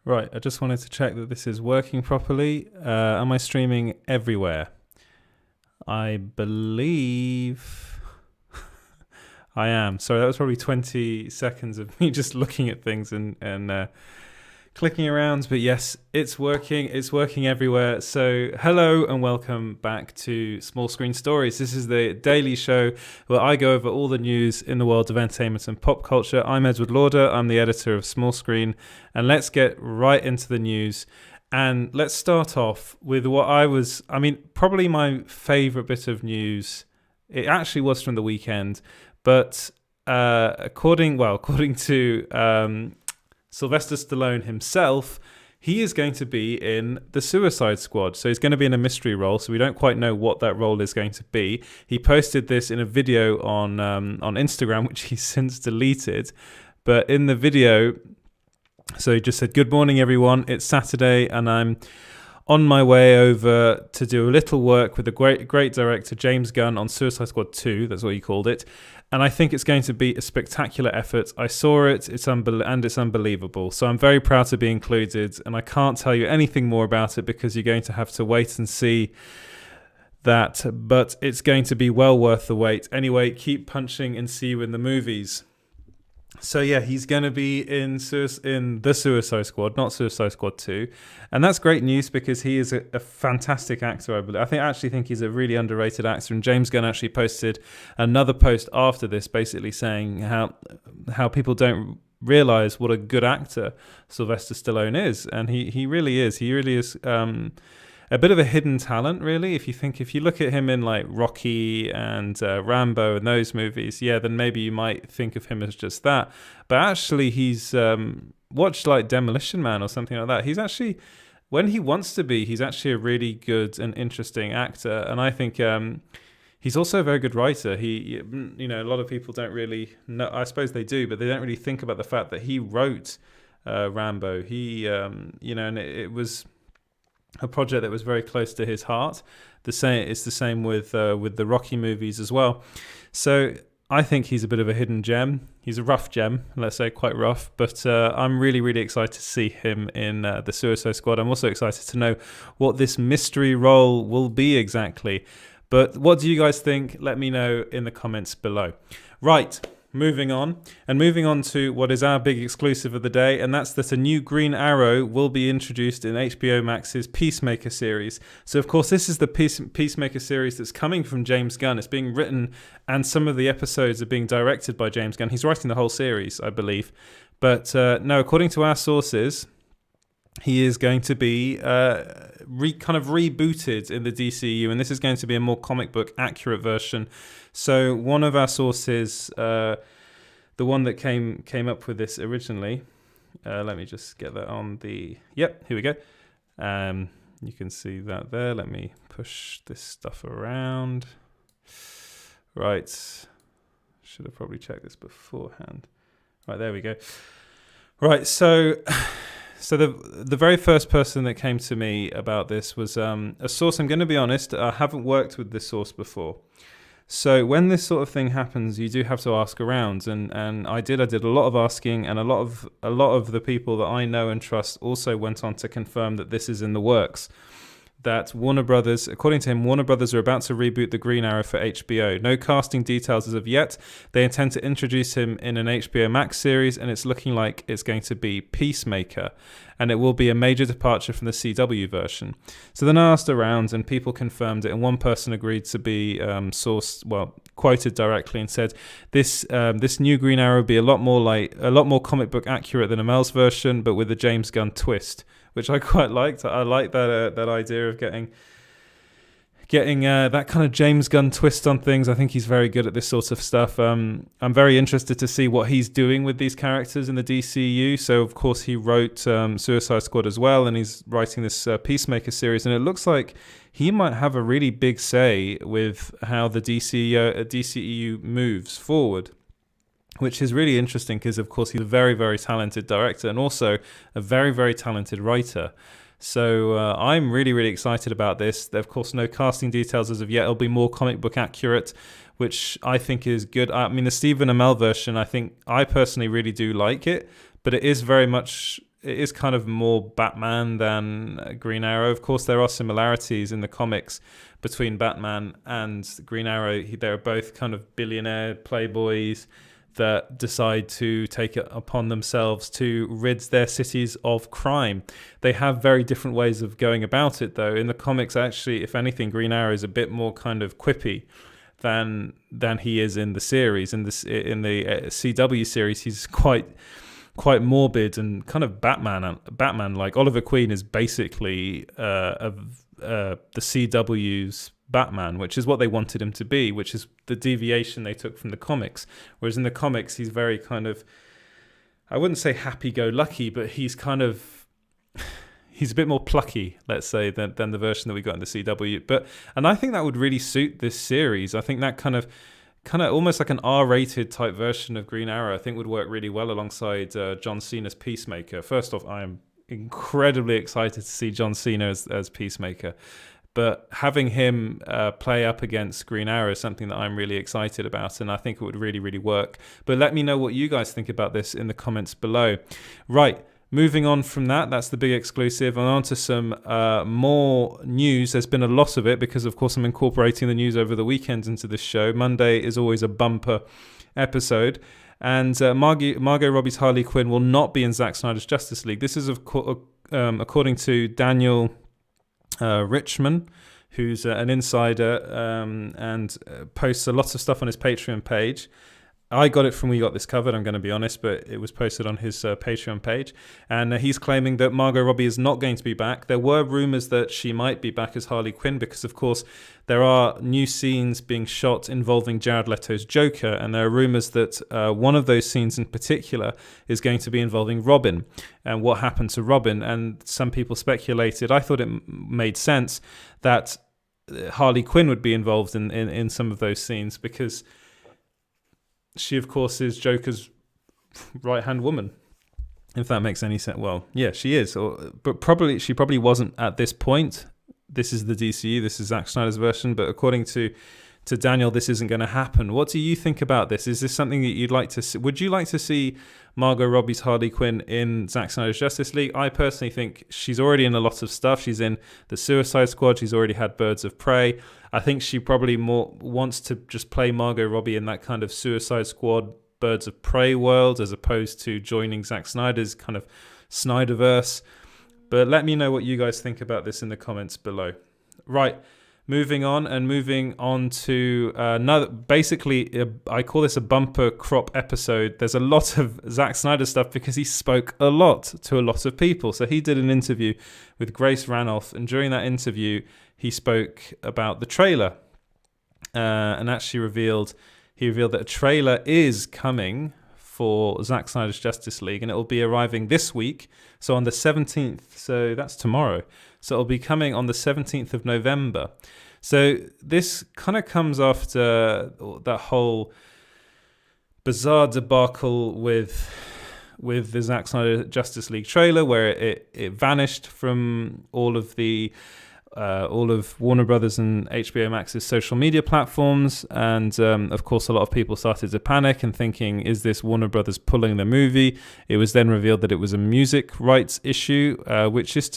Right, I just wanted to check that this is working properly. Am I streaming everywhere? I believe I am. Sorry, that was probably 20 seconds of me just looking at things and clicking around. But yes, it's working. It's working everywhere. So hello and welcome back to Small Screen Stories. This is the daily show where I go over all the news in the world of entertainment and pop culture. I'm Edward Lauder. I'm the editor of Small Screen. And let's get right into the news. And let's start off with probably my favorite bit of news. It actually was from the weekend, but according to Sylvester Stallone himself, he is going to be in the Suicide Squad. So he's going to be in a mystery role. So we don't quite know what that role is going to be. He posted this in a video on Instagram, which he's since deleted. But in the video, so he just said, "Good morning, everyone. It's Saturday, and I'm on my way over to do a little work with the great director James Gunn on Suicide Squad 2. That's what he called it. And I think it's going to be a spectacular effort. I saw it, it's unbelievable. So I'm very proud to be included, and I can't tell you anything more about it because you're going to have to wait and see that. But it's going to be well worth the wait. Anyway, keep punching and see you in the movies." So yeah, he's going to be in the Suicide Squad, not Suicide Squad 2. And that's great news because he is a fantastic actor, I believe. I actually think he's a really underrated actor. And James Gunn actually posted another post after this basically saying how people don't realize what a good actor Sylvester Stallone is. And he really is. He really is a bit of a hidden talent, really. If you look at him in like Rocky and Rambo and those movies, yeah, then maybe you might think of him as just that. But actually, he's watched like Demolition Man or something like that. He's actually, when he wants to be, he's actually a really good and interesting actor. And I think he's also a very good writer. A lot of people don't really know. I suppose they do, but they don't really think about the fact that he wrote Rambo. And it was a project that was very close to his heart. It's the same with the Rocky movies as well. So I think he's a bit of a hidden gem. He's a rough gem, let's say, quite rough. But I'm really, really excited to see him in the Suicide Squad. I'm also excited to know what this mystery role will be exactly. But what do you guys think? Let me know in the comments below. Right. Moving on to what is our big exclusive of the day, and that's that a new Green Arrow will be introduced in HBO Max's Peacemaker series. So, of course, this is the Peacemaker series that's coming from James Gunn. It's being written, and some of the episodes are being directed by James Gunn. He's writing the whole series, I believe. But no, according to our sources, he is going to be kind of rebooted in the DCU, and this is going to be a more comic book accurate version. So one of our sources, the one that came up with this originally, let me just get that on the... Yep, here we go. You can see that there. Let me push this stuff around. Right. Should have probably checked this beforehand. Right, there we go. Right, so the very first person that came to me about this was a source. I'm going to be honest, I haven't worked with this source before. So when this sort of thing happens, you do have to ask around, and I did a lot of asking, and a lot of the people that I know and trust also went on to confirm that this is in the works. That Warner Brothers, according to him, Warner Brothers are about to reboot the Green Arrow for HBO. No casting details as of yet. They intend to introduce him in an HBO Max series, and it's looking like it's going to be Peacemaker, and it will be a major departure from the CW version. So then I asked around, and people confirmed it, and one person agreed to be quoted directly and said, "This new Green Arrow will be a lot more comic book accurate than Amel's version, but with a James Gunn twist." Which I quite liked. I like that idea of getting that kind of James Gunn twist on things. I think he's very good at this sort of stuff. I'm very interested to see what he's doing with these characters in the DCU. So, of course, he wrote Suicide Squad as well, and he's writing this Peacemaker series. And it looks like he might have a really big say with how the DCEU moves forward, which is really interesting because, of course, he's a very, very talented director and also a very, very talented writer. So I'm really, really excited about this. There, of course, no casting details as of yet. It'll be more comic book accurate, which I think is good. I mean, the Stephen Amell version, I personally really do like it, but it is very much it is kind of more Batman than Green Arrow. Of course, there are similarities in the comics between Batman and Green Arrow. They're both kind of billionaire playboys that decide to take it upon themselves to rid their cities of crime. They have very different ways of going about it, though. In the comics, actually, if anything, Green Arrow is a bit more kind of quippy than he is in the series. In the CW series, he's quite morbid and kind of Batman. Like Oliver Queen is basically the CW's Batman, which is what they wanted him to be, which is the deviation they took from the comics. Whereas in the comics, he's very kind of, I wouldn't say happy-go-lucky, but he's a bit more plucky, let's say, than the version that we got in the CW. And I think that would really suit this series. I think that kind of almost like an R-rated type version of Green Arrow, I think would work really well alongside John Cena's Peacemaker. First off, I am incredibly excited to see John Cena as Peacemaker. But having him play up against Green Arrow is something that I'm really excited about, and I think it would really, really work. But let me know what you guys think about this in the comments below. Right, moving on from that's the big exclusive, and on to some more news. There's been a lot of it because, of course, I'm incorporating the news over the weekend into this show. Monday is always a bumper episode. And Margot Robbie's Harley Quinn will not be in Zack Snyder's Justice League. This is, according to Daniel Richman, who's an insider and posts a lot of stuff on his Patreon page. I got it from We Got This Covered, I'm going to be honest, but it was posted on his Patreon page. And he's claiming that Margot Robbie is not going to be back. There were rumors that she might be back as Harley Quinn because, of course, there are new scenes being shot involving Jared Leto's Joker. And there are rumors that one of those scenes in particular is going to be involving Robin and what happened to Robin. And some people speculated, I thought it made sense, that Harley Quinn would be involved in some of those scenes because she, of course, is Joker's right-hand woman, if that makes any sense. Well, yeah, she is. But she probably wasn't at this point. This is the DCU. This is Zack Snyder's version. But according to Daniel, this isn't going to happen. What do you think about this? Is this something that you'd like to see? Would you like to see Margot Robbie's Harley Quinn in Zack Snyder's Justice League? I personally think she's already in a lot of stuff. She's in the Suicide Squad. She's already had Birds of Prey. I think she probably more wants to just play Margot Robbie in that kind of Suicide Squad, Birds of Prey world, as opposed to joining Zack Snyder's kind of Snyderverse. But let me know what you guys think about this in the comments below. Right. Moving on to another. Basically, I call this a bumper crop episode. There's a lot of Zack Snyder stuff because he spoke a lot to a lot of people. So he did an interview with Grace Ranoff, and during that interview, he spoke about the trailer, and actually revealed that a trailer is coming for Zack Snyder's Justice League, and it will be arriving this week. So on the 17th. So that's tomorrow. So it'll be coming on the 17th of November. So this kind of comes after that whole bizarre debacle with the Zack Snyder Justice League trailer, where it vanished from all of Warner Brothers and HBO Max's social media platforms. And of course, a lot of people started to panic and thinking, is this Warner Brothers pulling the movie? It was then revealed that it was a music rights issue, which is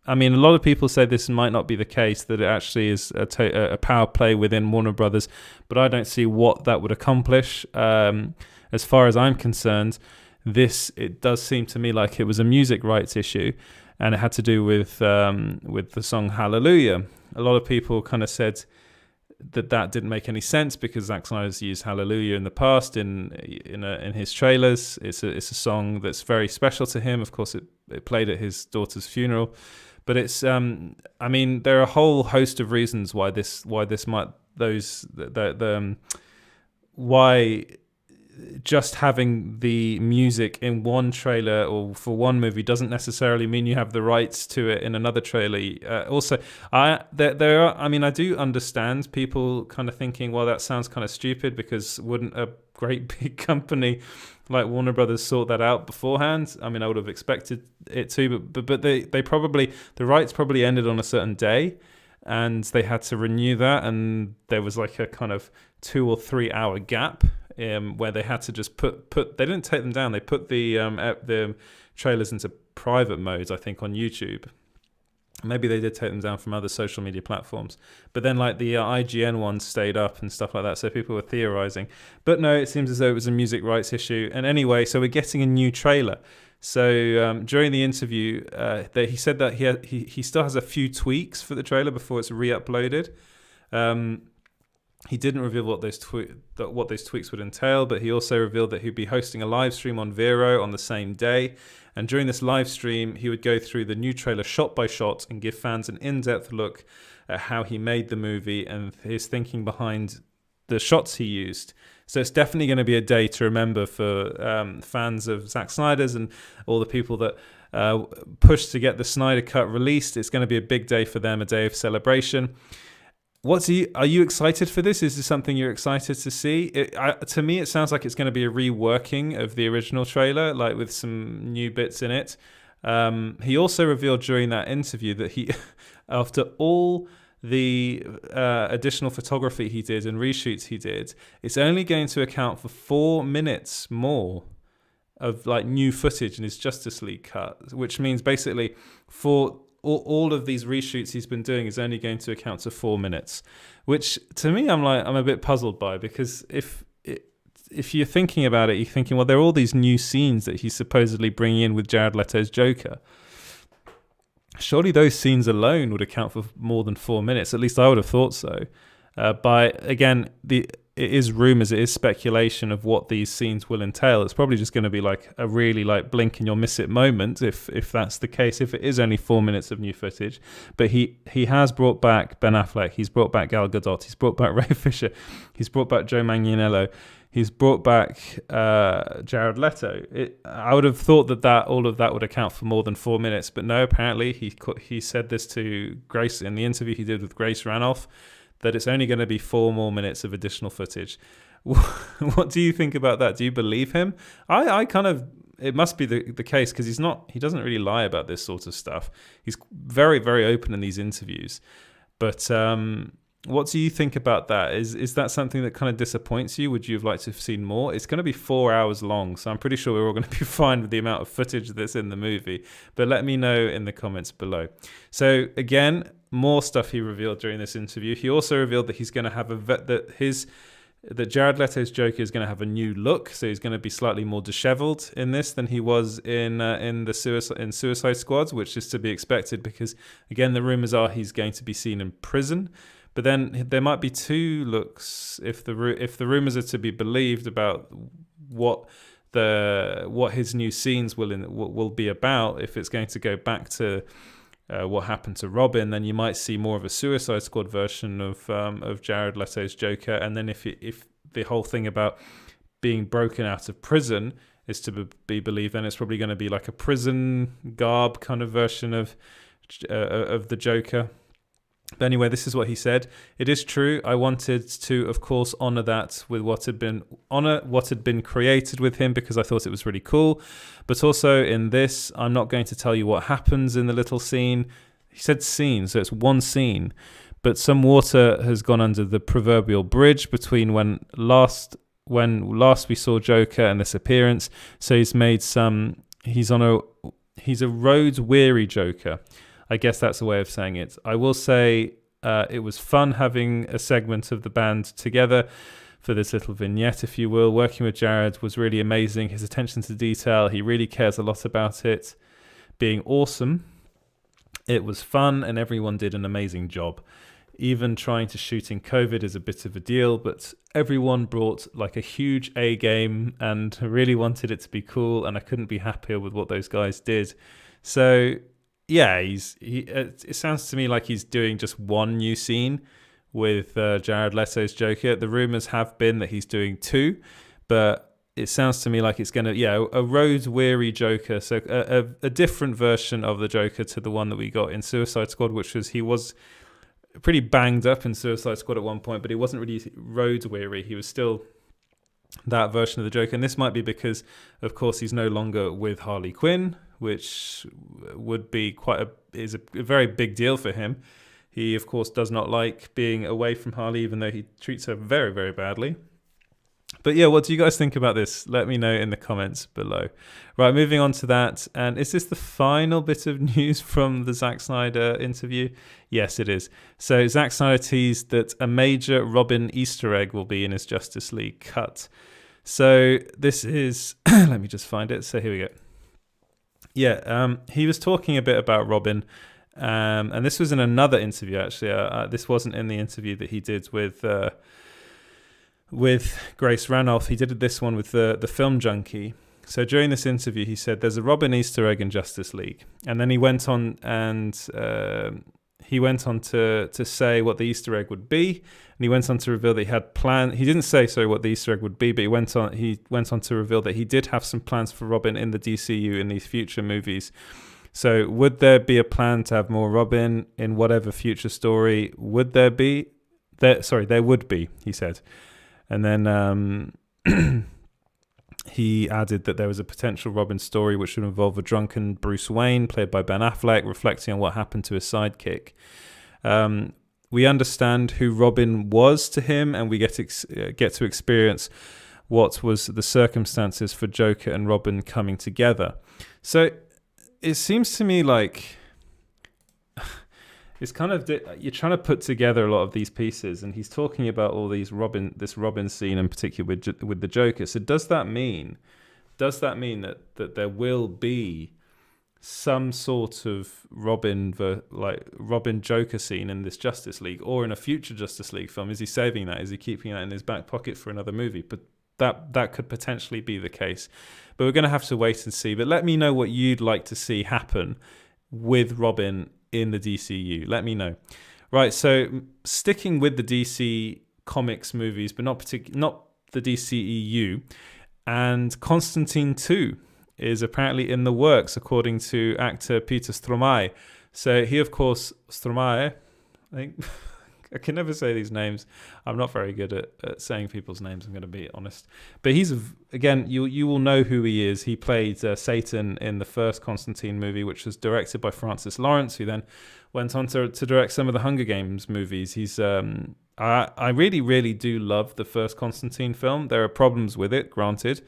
a lot of people say this might not be the case, that it actually is a power play within Warner Brothers, but I don't see what that would accomplish. As far as I'm concerned, it does seem to me like it was a music rights issue, and it had to do with the song Hallelujah. A lot of people kind of said that didn't make any sense because Zack Snyder's used Hallelujah in the past in his trailers. It's a song that's very special to him. Of course, it played at his daughter's funeral. But it's, there are a whole host of reasons why just having the music in one trailer or for one movie doesn't necessarily mean you have the rights to it in another trailer. I do understand people kind of thinking, well, that sounds kind of stupid because wouldn't a great big company like Warner Brothers sort that out beforehand? I would have expected it to, but the rights probably ended on a certain day, and they had to renew that, and there was like a kind of 2 or 3 hour gap where they had to just put they didn't take them down. They put the trailers into private modes, I think, on YouTube. Maybe they did take them down from other social media platforms. But then like the IGN ones stayed up and stuff like that. So people were theorizing. But no, it seems as though it was a music rights issue. And anyway, so we're getting a new trailer. So during the interview, he said that he still has a few tweaks for the trailer before it's re-uploaded. He didn't reveal what those tweaks would entail, but he also revealed that he'd be hosting a live stream on Vero on the same day. And during this live stream, he would go through the new trailer shot by shot and give fans an in-depth look at how he made the movie and his thinking behind the shots he used. So it's definitely going to be a day to remember for fans of Zack Snyder's and all the people that pushed to get the Snyder Cut released. It's going to be a big day for them, a day of celebration. Are you excited for this? Is this something you're excited to see? To me, it sounds like it's going to be a reworking of the original trailer, like with some new bits in it. He also revealed during that interview that he, after all the additional photography he did and reshoots he did, it's only going to account for 4 minutes more of like new footage in his Justice League cut, which means basically for all of these reshoots he's been doing is only going to account to 4 minutes, which to me I'm a bit puzzled by, because if you're thinking about it, you're thinking, well, there are all these new scenes that he's supposedly bringing in with Jared Leto's Joker. Surely those scenes alone would account for more than 4 minutes. At least I would have thought so. Again, it is rumors, it is speculation of what these scenes will entail. It's probably just going to be like a really like blink and you'll miss it moment if that's the case, if it is only 4 minutes of new footage. But he has brought back Ben Affleck, he's brought back Gal Gadot, he's brought back Ray Fisher, he's brought back Joe Manganiello, he's brought back Jared Leto. I would have thought that all of that would account for more than 4 minutes, but no, apparently he said this to Grace in the interview he did with Grace Ranoff, that it's only going to be 4 more minutes of additional footage. What do you think about that? Do you believe him? I kind of, it must be the case, because he doesn't really lie about this sort of stuff. He's very, very open in these interviews. But what do you think about that? Is that something that kind of disappoints you? Would you have liked to have seen more? It's going to be 4 hours long, so I'm pretty sure we're all going to be fine with the amount of footage that's in the movie. But let me know in the comments below. So again, more stuff he revealed during this interview. He also revealed that he's going to have that Jared Leto's Joker is going to have a new look, so he's going to be slightly more disheveled in this than he was in Suicide Squad, which is to be expected because, again, the rumors are he's going to be seen in prison. But then there might be 2 looks if the rumors are to be believed about what his new scenes will be about. If it's going to go back to what happened to Robin, then you might see more of a Suicide Squad version of Jared Leto's Joker. And then if the whole thing about being broken out of prison is to be believed, then it's probably going to be like a prison garb kind of version of the Joker. But anyway, this is what he said. It is true. I wanted to, of course, honor that with what had been created with him, because I thought it was really cool. But also in this, I'm not going to tell you what happens in the little scene. He said scene, so it's one scene. But some water has gone under the proverbial bridge between when last we saw Joker and this appearance. So he's a roads weary Joker. I guess that's a way of saying it. I will say it was fun having a segment of the band together for this little vignette, if you will. Working with Jared was really amazing. His attention to detail, he really cares a lot about it being awesome. It was fun and everyone did an amazing job. Even trying to shoot in COVID is a bit of a deal, but everyone brought like a huge A game and really wanted it to be cool, and I couldn't be happier with what those guys did. So yeah, it sounds to me like he's doing just one new scene with Jared Leto's Joker. The rumors have been that he's doing 2, but it sounds to me like it's going to, a road-weary Joker. So a different version of the Joker to the one that we got in Suicide Squad, which was, he was pretty banged up in Suicide Squad at one point, but he wasn't really road-weary. He was still that version of the Joker. And this might be because, of course, he's no longer with Harley Quinn, which would be is a very big deal for him. He, of course, does not like being away from Harley, even though he treats her very, very badly. But yeah, what do you guys think about this? Let me know in the comments below. Right, moving on to that. And is this the final bit of news from the Zack Snyder interview? Yes, it is. So Zack Snyder teased that a major Robin Easter egg will be in his Justice League cut. So this is, let me just find it. So here we go. Yeah, he was talking a bit about Robin. And this was in another interview, actually. This wasn't in the interview that he did with Grace Ranulph. He did this one with the Film Junkie. So during this interview, he said there's a Robin Easter egg in Justice League, and then he went on to say what the Easter egg would be, and he went on to reveal that he had planned. He didn't say what the Easter egg would be, but he went on to reveal that he did have some plans for Robin in the DCU in these future movies. So would there be a plan to have more Robin in whatever future story? Would there be? There would be, he said. And then he added that there was a potential Robin story which would involve a drunken Bruce Wayne, played by Ben Affleck, reflecting on what happened to his sidekick. We understand who Robin was to him, and we get to experience what was the circumstances for Joker and Robin coming together. So it seems to me like it's kind of you're trying to put together a lot of these pieces, and he's talking about all these this Robin scene in particular with the Joker. So does that mean that there will be some sort of Robin Joker scene in this Justice League or in a future Justice League film? Is he saving that? Is he keeping that in his back pocket for another movie? But that could potentially be the case. But we're going to have to wait and see. But let me know what you'd like to see happen with Robin in the DCU. Let me know. Right, so sticking with the DC Comics movies, but not the DCEU, and Constantine 2 is apparently in the works, according to actor Peter Stormare. So he, of course, Stormare, I think, I can never say these names. I'm not very good at saying people's names, I'm going to be honest. But he's, again, you will know who he is. He played Satan in the first Constantine movie, which was directed by Francis Lawrence, who then went on to direct some of the Hunger Games movies. He's I really, really do love the first Constantine film. There are problems with it, granted,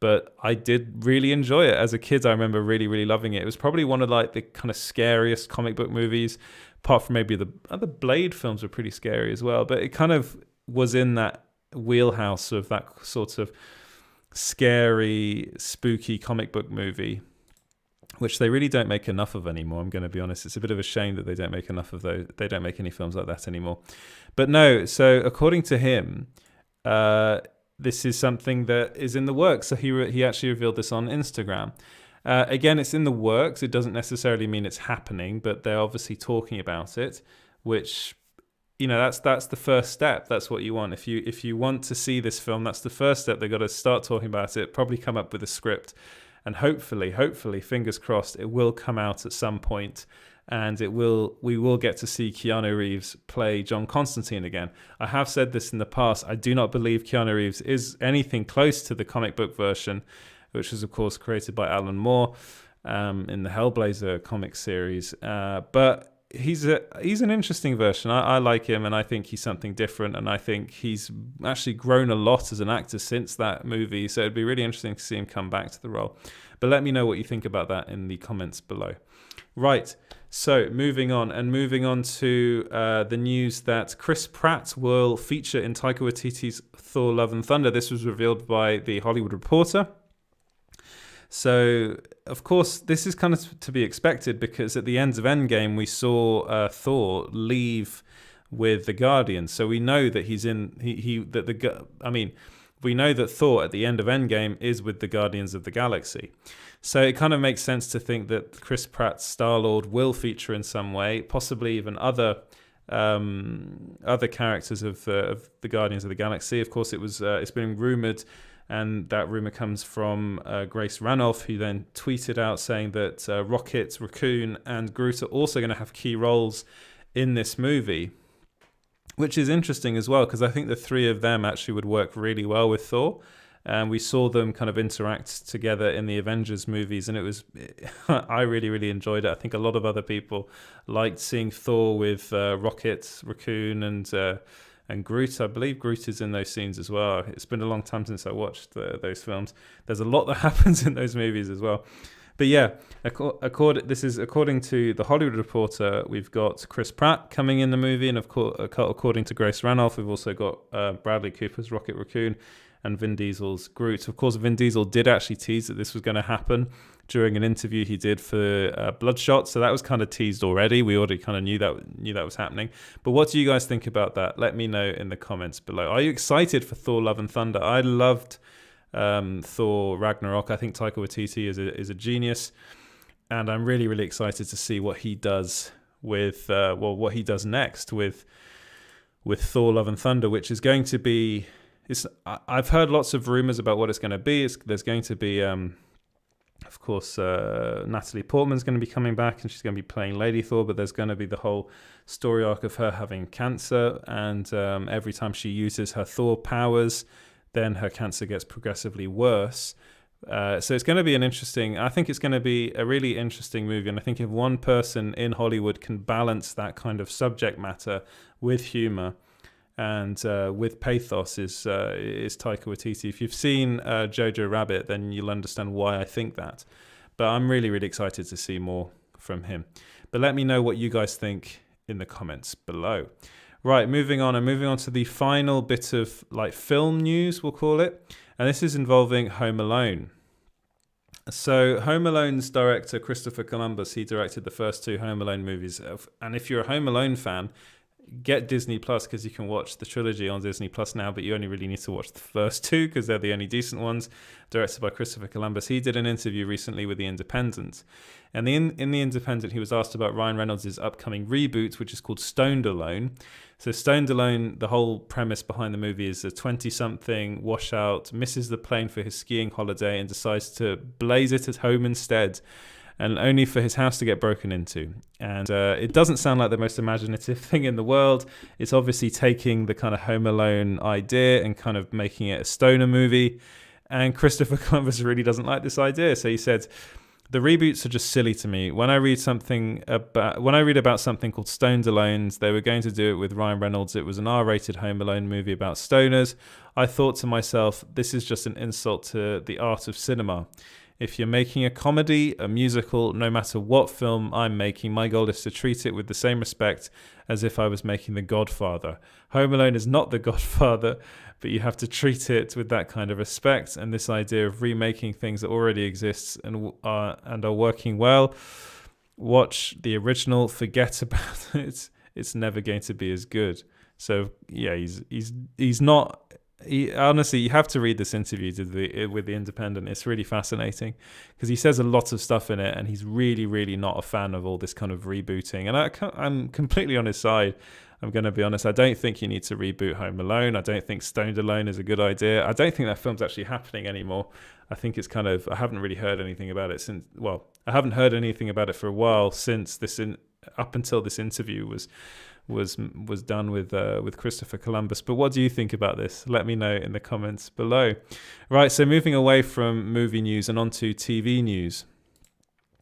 but I did really enjoy it. As a kid, I remember really, really loving it. It was probably one of the kind of scariest comic book movies, apart from maybe the other Blade films were pretty scary as well. But it kind of was in that wheelhouse of that sort of scary, spooky comic book movie, which they really don't make enough of anymore. I'm going to be honest. It's a bit of a shame that they don't make enough of those. They don't make any films like that anymore. But no, so according to him, this is something that is in the works. So he actually revealed this on Instagram. Again, it's in the works. It doesn't necessarily mean it's happening, but they're obviously talking about it, which, that's the first step. That's what you want. If you want to see this film, that's the first step. They've got to start talking about it, probably come up with a script, and hopefully, fingers crossed, it will come out at some point, and we will get to see Keanu Reeves play John Constantine again. I have said this in the past. I do not believe Keanu Reeves is anything close to the comic book version, which was, of course, created by Alan Moore in the Hellblazer comic series. But he's an interesting version. I like him, and I think he's something different, and I think he's actually grown a lot as an actor since that movie, so it'd be really interesting to see him come back to the role. But let me know what you think about that in the comments below. Right, so moving on to the news that Chris Pratt will feature in Taika Waititi's Thor Love and Thunder. This was revealed by The Hollywood Reporter. So, of course, this is kind of to be expected, because at the end of Endgame, we saw Thor leave with the Guardians. So we know that we know that Thor at the end of Endgame is with the Guardians of the Galaxy. So it kind of makes sense to think that Chris Pratt's Star-Lord will feature in some way, possibly even other characters of the Guardians of the Galaxy. Of course, it's been rumored. And that rumor comes from Grace Ranulph, who then tweeted out saying that Rocket, Raccoon, and Groot are also going to have key roles in this movie, which is interesting as well, because I think the three of them actually would work really well with Thor. And we saw them kind of interact together in the Avengers movies, and I really, really enjoyed it. I think a lot of other people liked seeing Thor with Rocket, Raccoon, and and Groot. I believe Groot is in those scenes as well. It's been a long time since I watched those films. There's a lot that happens in those movies as well. But yeah, this is according to The Hollywood Reporter. We've got Chris Pratt coming in the movie, and of course, according to Grace Ranoff, we've also got Bradley Cooper's Rocket Raccoon and Vin Diesel's Groot. Of course, Vin Diesel did actually tease that this was going to happen during an interview he did for Bloodshot, so that was kind of teased already. We already kind of knew that was happening. But what do you guys think about that? Let me know in the comments below. Are you excited for Thor: Love and Thunder? I loved Thor Ragnarok. I think Taika Waititi is a genius, and I'm really, really excited to see what he does with what he does next with Thor: Love and Thunder, which is going to be. I've heard lots of rumors about what it's going to be. There's going to be, of course, Natalie Portman's going to be coming back, and she's going to be playing Lady Thor. But there's going to be the whole story arc of her having cancer, and every time she uses her Thor powers, then her cancer gets progressively worse. So it's going to be I think it's going to be a really interesting movie. And I think if one person in Hollywood can balance that kind of subject matter with humor and with pathos is Taika Waititi. If you've seen Jojo Rabbit, then you'll understand why I think that. But I'm really, really excited to see more from him. But let me know what you guys think in the comments below. Right, moving on to the final bit of film news, we'll call it. And this is involving Home Alone. So Home Alone's director, Christopher Columbus, he directed the first two Home Alone movies. And if you're a Home Alone fan, get Disney Plus, because you can watch the trilogy on Disney Plus now, but you only really need to watch the first two because they're the only decent ones, directed by Christopher Columbus. He did an interview recently with The Independent, and in The Independent he was asked about Ryan Reynolds' upcoming reboot, which is called Stoned Alone. So Stoned Alone, the whole premise behind the movie is a 20-something washout misses the plane for his skiing holiday and decides to blaze it at home instead, and only for his house to get broken into. And it doesn't sound like the most imaginative thing in the world. It's obviously taking the kind of Home Alone idea and kind of making it a stoner movie. And Christopher Columbus really doesn't like this idea. So he said, the reboots are just silly to me. When I read about something called Stoned Alones, they were going to do it with Ryan Reynolds. It was an R-rated Home Alone movie about stoners. I thought to myself, this is just an insult to the art of cinema. If you're making a comedy, a musical, no matter what film I'm making, my goal is to treat it with the same respect as if I was making The Godfather. Home Alone is not The Godfather, but you have to treat it with that kind of respect. And this idea of remaking things that already exist and are working well, watch the original, forget about it. It's never going to be as good. So yeah, he's not. Honestly, you have to read this interview with the Independent. It's really fascinating because he says a lot of stuff in it, and he's really, really not a fan of all this kind of rebooting. And I'm completely on his side. I'm going to be honest. I don't think you need to reboot Home Alone. I don't think Stoned Alone is a good idea. I don't think that film's actually happening anymore. I think it's kind of, I haven't really heard anything about it since, well, I haven't heard anything about it for a while since up until this interview was done with Christopher Columbus. But what do you think about this? Let me know in the comments below. Right, so moving away from movie news and onto TV news.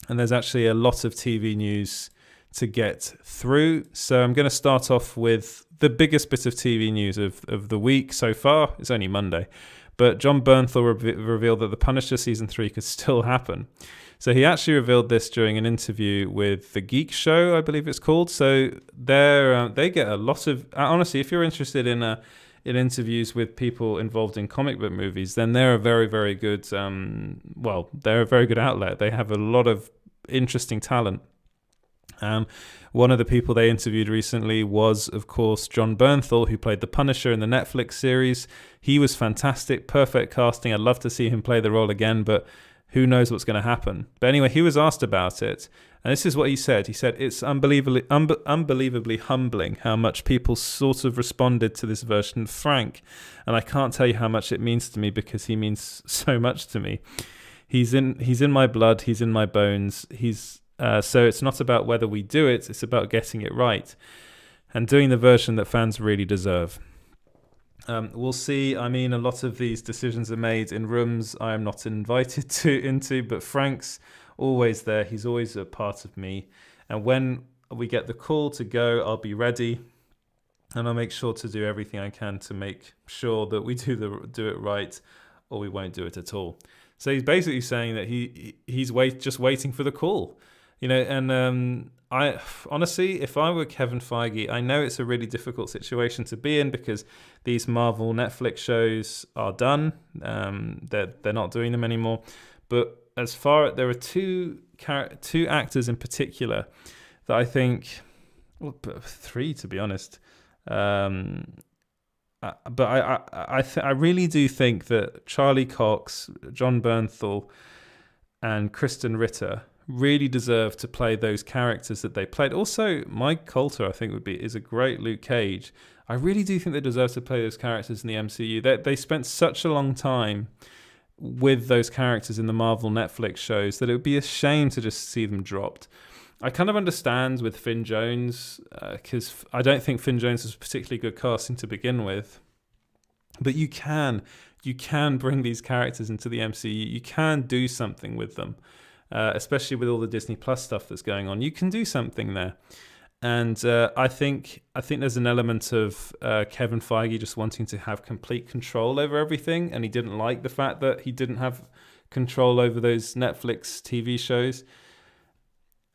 And there's actually a lot of TV news to get through. So I'm going to start off with the biggest bit of TV news of the week so far. It's only Monday. But Jon Bernthal revealed that The Punisher Season 3 could still happen. So he actually revealed this during an interview with The Geek Show, I believe it's called. So they get a lot of... honestly, if you're interested in interviews with people involved in comic book movies, then they're a very, very good... they're a very good outlet. They have a lot of interesting talent. One of the people they interviewed recently was, of course, Jon Bernthal, who played the Punisher in the Netflix series. He was fantastic, perfect casting. I'd love to see him play the role again, but who knows what's going to happen. But anyway, he was asked about it, and this is what he said. He said, it's unbelievably humbling how much people sort of responded to this version of Frank, and I can't tell you how much it means to me because he means so much to me. He's in my blood, he's in my bones, so it's not about whether we do it, it's about getting it right and doing the version that fans really deserve. We'll see. I mean, a lot of these decisions are made in rooms I am not invited into, but Frank's always there. He's always a part of me. And when we get the call to go, I'll be ready. and I'll make sure to do everything I can to make sure that we do it right, or we won't do it at all. So he's basically saying that he's just waiting for the call, And I honestly, if I were Kevin Feige, I know it's a really difficult situation to be in because these Marvel Netflix shows are done. They're not doing them anymore. But there are two actors in particular that I think, well, three to be honest. But I really do think that Charlie Cox, John Bernthal, and Kristen Ritter really deserve to play those characters that they played. Also, Mike Colter, I think, is a great Luke Cage. I really do think they deserve to play those characters in the MCU. They spent such a long time with those characters in the Marvel Netflix shows that it would be a shame to just see them dropped. I kind of understand with Finn Jones, because I don't think Finn Jones was particularly good casting to begin with. But you can bring these characters into the MCU. You can do something with them, especially with all the Disney Plus stuff that's going on. You can do something there. And I think there's an element of Kevin Feige just wanting to have complete control over everything, and he didn't like the fact that he didn't have control over those Netflix TV shows.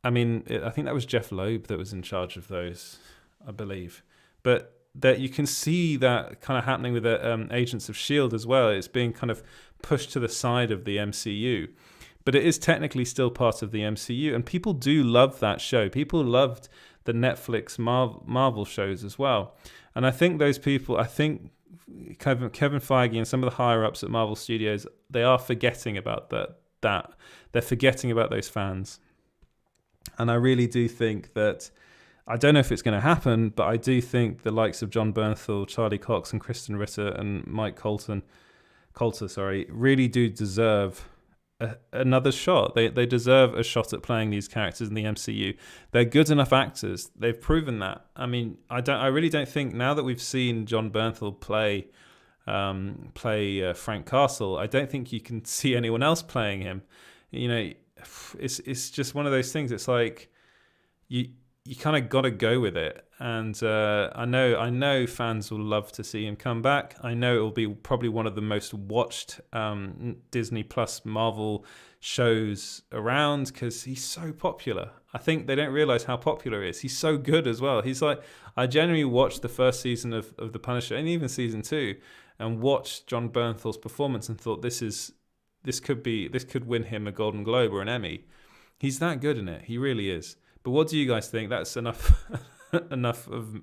I mean, I think that was Jeff Loeb that was in charge of those, I believe. But that you can see that kind of happening with Agents of S.H.I.E.L.D. as well. It's being kind of pushed to the side of the MCU. But it is technically still part of the MCU, and people do love that show. People loved the Netflix Marvel shows as well. And I think those people, Kevin Feige and some of the higher-ups at Marvel Studios, they are forgetting about that. They're forgetting about those fans. And I really do think that, I don't know if it's going to happen, but I do think the likes of John Bernthal, Charlie Cox, and Kristen Ritter, and Mike Colter, really do deserve another shot. They deserve a shot at playing these characters in the MCU. They're good enough actors. They've proven that. I mean, I really don't think, now that we've seen John Bernthal play Frank Castle, I don't think you can see anyone else playing him. It's just one of those things. It's like you kind of got to go with it. And I know fans will love to see him come back. I know it will be probably one of the most watched Disney Plus Marvel shows around because he's so popular. I think they don't realize how popular he is. He's so good as well. He's like, I genuinely watched the first season of The Punisher and even season 2 and watched John Bernthal's performance and thought this could win him a Golden Globe or an Emmy. He's that good in it. He really is. But what do you guys think? That's enough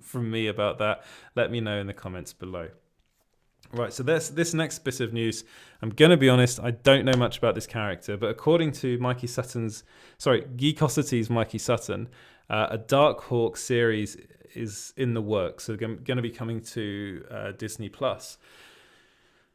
from me about that. Let me know in the comments below. Right, so this next bit of news, I'm going to be honest, I don't know much about this character, but according to Geekosity's Mikey Sutton, a Darkhawk series is in the works, so going to be coming to Disney Plus.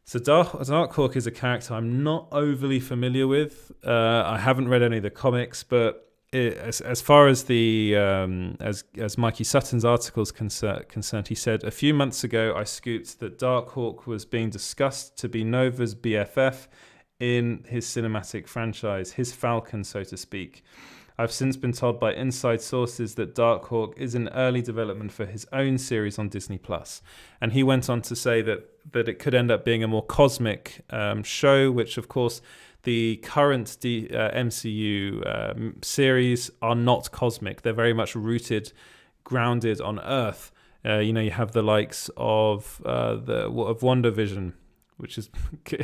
So Darkhawk is a character I'm not overly familiar with. I haven't read any of the comics, but as far as the as Mikey Sutton's article is concerned, he said, a few months ago I scooped that Darkhawk was being discussed to be Nova's BFF in his cinematic franchise, his Falcon, so to speak. I've since been told by inside sources that Darkhawk is in early development for his own series on Disney Plus. And he went on to say that it could end up being a more cosmic show, which of course the current MCU series are not cosmic. They're very much grounded on Earth. You have the likes of WandaVision, which is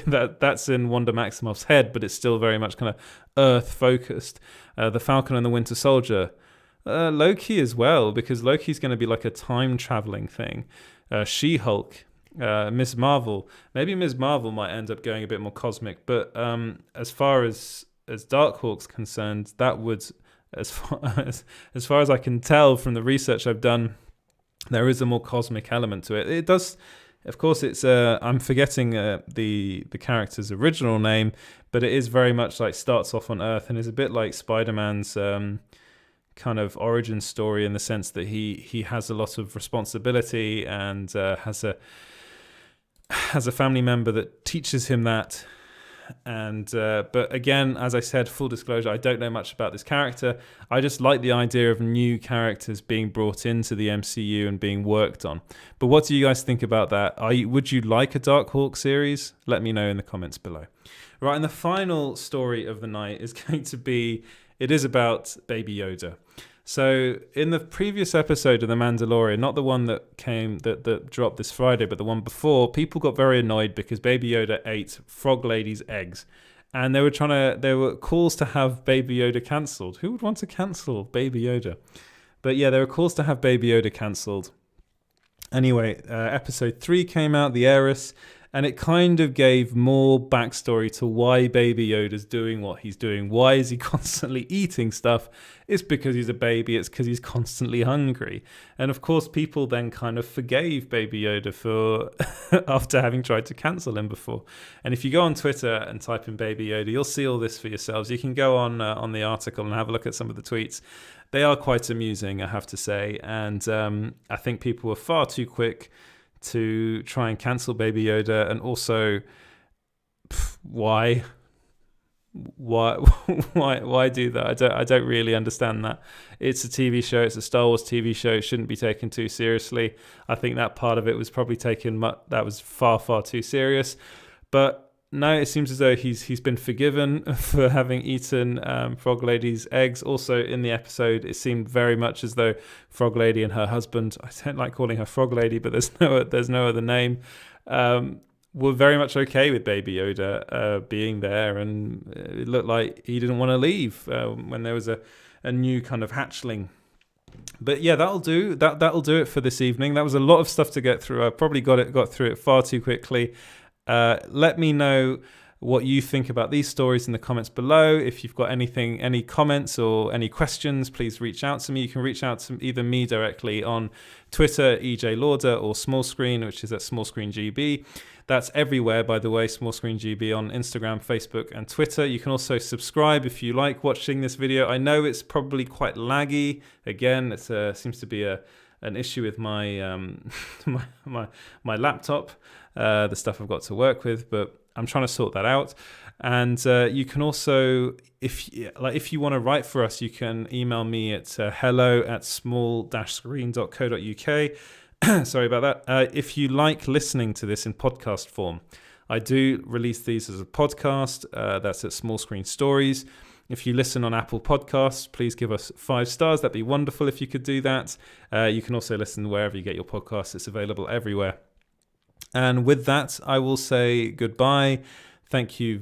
that's in Wanda Maximoff's head, but it's still very much kind of Earth focused. The Falcon and the Winter Soldier, Loki as well, because Loki's going to be like a time traveling thing. She-Hulk. Ms. Marvel. Maybe Ms. Marvel might end up going a bit more cosmic, but as far as Darkhawk's concerned, that would, as far as I can tell from the research I've done, there is a more cosmic element to it. It does, of course. It's I'm forgetting the character's original name, but it is very much like starts off on Earth and is a bit like Spider-Man's kind of origin story in the sense that he has a lot of responsibility and has a family member that teaches him that And but again, as I said, full disclosure, I don't know much about this character. I just like the idea of new characters being brought into the MCU and being worked on. But what do you guys think about that? Would you like a Darkhawk series? Let me know in the comments below. Right, and the final story of the night is going to be, it is about Baby Yoda. So in the previous episode of The Mandalorian, not the one that dropped this Friday, but the one before, people got very annoyed because Baby Yoda ate Frog Lady's eggs. And there were calls to have Baby Yoda cancelled. Who would want to cancel Baby Yoda? But yeah, there were calls to have Baby Yoda cancelled. Anyway, episode 3 came out, The Heiress, and it kind of gave more backstory to why Baby Yoda's doing what he's doing. Why is he constantly eating stuff? It's because he's a baby. It's because he's constantly hungry. And of course, people then kind of forgave Baby Yoda for after having tried to cancel him before. And if you go on Twitter and type in Baby Yoda, you'll see all this for yourselves. You can go on the article and have a look at some of the tweets. They are quite amusing, I have to say. And I think people were far too quick to try and cancel Baby Yoda, and also why do that? I don't really understand that. It's a TV show, it's a Star Wars TV show, it shouldn't be taken too seriously. I think that part of it was probably that was far too serious. But no, it seems as though he's been forgiven for having eaten Frog Lady's eggs. Also, in the episode, it seemed very much as though Frog Lady and her husband, I don't like calling her Frog Lady, but there's no other name, were very much okay with Baby Yoda being there, and it looked like he didn't want to leave when there was a new kind of hatchling. But yeah, that'll do it for this evening. That was a lot of stuff to get through. I probably got through it far too quickly. Let me know what you think about these stories in the comments below. If you've got any comments or any questions, please reach out to me. You can reach out to either me directly on Twitter, EJ Lauder, or Smallscreen, which is at SmallscreenGB. That's everywhere, by the way, SmallscreenGB on Instagram, Facebook, and Twitter. You can also subscribe if you like watching this video. I know it's probably quite laggy. Again, it seems to be an issue with my my laptop, the stuff I've got to work with, but I'm trying to sort that out. And you can also, if you want to write for us, you can email me at hello@small-screen.co.uk. Sorry about that. If you like listening to this in podcast form, I do release these as a podcast. That's at Small Screen Stories. If you listen on Apple Podcasts, please give us 5 stars. That'd be wonderful if you could do that. You can also listen wherever you get your podcasts. It's available everywhere. And with that, I will say goodbye. Thank you